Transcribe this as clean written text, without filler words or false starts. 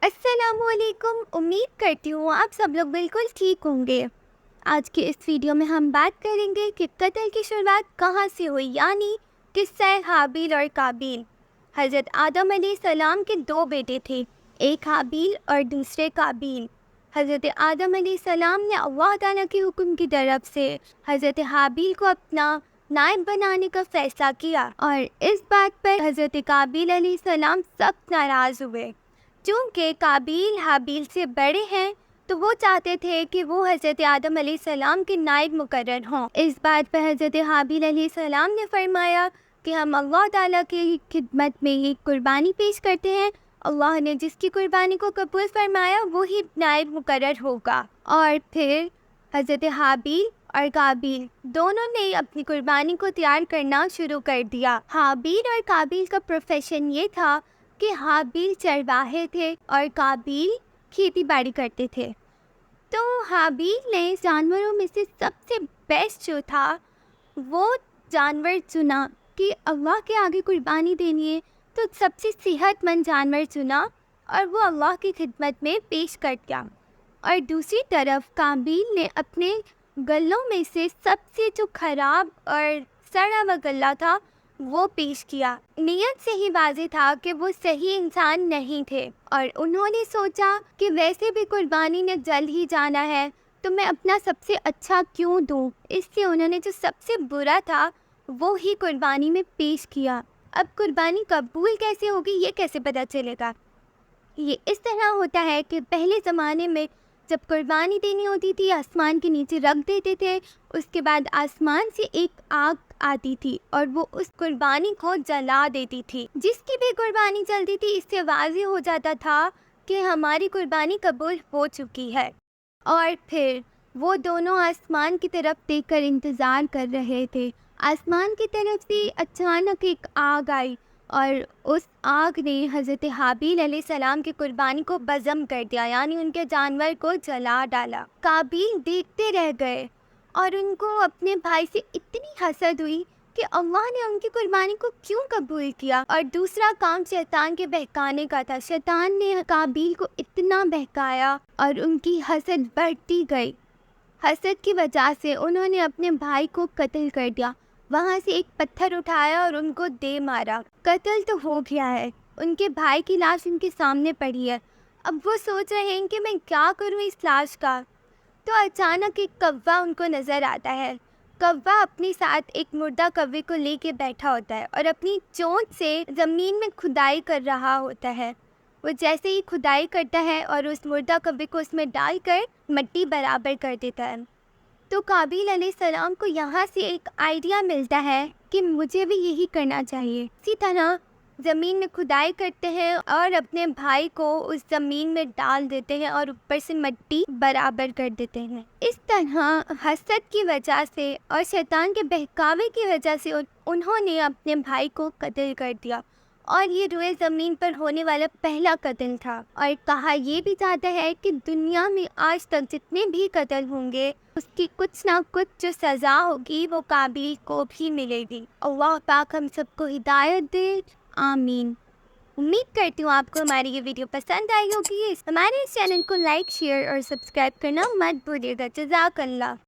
السلام علیکم، امید کرتی ہوں آپ سب لوگ بالکل ٹھیک ہوں گے۔ آج کے اس ویڈیو میں ہم بات کریں گے کہ قتل کی شروعات کہاں سے ہوئی، یعنی قصہ حابیل اور قابیل۔ حضرت آدم علیہ السلام کے دو بیٹے تھے، ایک حابیل اور دوسرے قابیل۔ حضرت آدم علیہ السلام نے اللہ تعالیٰ کے حکم کی طرف سے حضرت حابیل کو اپنا نائب بنانے کا فیصلہ کیا، اور اس بات پر حضرت قابیل علیہ السلام سخت ناراض ہوئے۔ چونکہ قابیل حابیل سے بڑے ہیں تو وہ چاہتے تھے کہ وہ حضرت آدم علیہ السلام کے نائب مقرر ہوں۔ اس بات پر حضرت حابیل علیہ السلام نے فرمایا کہ ہم اللہ تعالیٰ کی خدمت میں ایک قربانی پیش کرتے ہیں، اللہ نے جس کی قربانی کو قبول فرمایا وہی نائب مقرر ہوگا۔ اور پھر حضرت حابیل اور قابیل دونوں نے اپنی قربانی کو تیار کرنا شروع کر دیا۔ حابیل اور قابیل کا پروفیشن یہ تھا کہ حابیل چرواہے تھے اور قابیل کھیتی باڑی کرتے تھے۔ تو حابیل نے جانوروں میں سے سب سے بیسٹ جو تھا وہ جانور چنا کہ اللہ کے آگے قربانی دینی ہے، تو سب سے صحت مند جانور چنا اور وہ اللہ کی خدمت میں پیش کر دیا۔ اور دوسری طرف قابیل نے اپنے گلوں میں سے سب سے جو خراب اور سڑا ہوا گلا تھا وہ پیش کیا۔ نیت سے ہی واضح تھا کہ وہ صحیح انسان نہیں تھے، اور انہوں نے سوچا کہ ویسے بھی قربانی نے جل ہی جانا ہے تو میں اپنا سب سے اچھا کیوں دوں، اس لیے انہوں نے جو سب سے برا تھا وہ ہی قربانی میں پیش کیا۔ اب قربانی قبول کیسے ہوگی یہ کیسے پتہ چلے گا؟ یہ اس طرح ہوتا ہے کہ پہلے زمانے میں جب قربانی دینی ہوتی تھی آسمان کے نیچے رکھ دیتے تھے، اس کے بعد آسمان سے ایک آگ آتی تھی اور وہ اس قربانی کو جلا دیتی تھی۔ جس کی بھی قربانی جلتی تھی اس سے واضح ہو جاتا تھا کہ ہماری قربانی قبول ہو چکی ہے۔ اور پھر وہ دونوں آسمان کی طرف دیکھ کر انتظار کر رہے تھے۔ آسمان کی طرف سے اچانک ایک آگ آئی اور اس آگ نے حضرت حابیل علیہ السلام کی قربانی کو بزم کر دیا، یعنی ان کے جانور کو جلا ڈالا۔ قابیل دیکھتے رہ گئے اور ان کو اپنے بھائی سے اتنی حسد ہوئی کہ اللہ نے ان کی قربانی کو کیوں قبول کیا۔ اور دوسرا کام شیطان کے بہکانے کا تھا۔ شیطان نے قابیل کو اتنا بہکایا اور ان کی حسد بڑھتی گئی۔ حسد کی وجہ سے انہوں نے اپنے بھائی کو قتل کر دیا، وہاں سے ایک پتھر اٹھایا اور ان کو دے مارا۔ قتل تو ہو گیا ہے، ان کے بھائی کی لاش ان کے سامنے پڑی ہے۔ اب وہ سوچ رہے ہیں کہ میں کیا کروں اس لاش کا۔ تو اچانک ایک کوّا ان کو نظر آتا ہے۔ کوّا اپنے ساتھ ایک مردہ کوے کو لے کے بیٹھا ہوتا ہے اور اپنی چونچ سے زمین میں کھدائی کر رہا ہوتا ہے۔ وہ جیسے ہی کھدائی کرتا ہے اور اس مردہ کوے کو اس میں ڈال کر مٹی برابر کر دیتا ہے، تو قابیل علیہ السلام کو یہاں سے ایک آئیڈیا ملتا ہے کہ مجھے بھی یہی کرنا چاہیے۔ اسی طرح زمین میں کھدائی کرتے ہیں اور اپنے بھائی کو اس زمین میں ڈال دیتے ہیں اور اوپر سے مٹی برابر کر دیتے ہیں۔ اس طرح حسد کی وجہ سے اور شیطان کے بہکاوے کی وجہ سے انہوں نے اپنے بھائی کو قتل کر دیا، اور یہ روئے زمین پر ہونے والا پہلا قتل تھا۔ اور کہا یہ بھی جاتا ہے کہ دنیا میں آج تک جتنے بھی قتل ہوں گے اس کی کچھ نہ کچھ جو سزا ہوگی وہ قابیل کو بھی ملے گی۔ اللہ پاک ہم سب کو ہدایت دے، آمین۔ امید کرتی ہوں آپ کو ہماری یہ ویڈیو پسند آئی ہوگی۔ ہمارے اس چینل کو لائک، شیئر اور سبسکرائب کرنا مت بھولیے گا۔ جزاک اللہ۔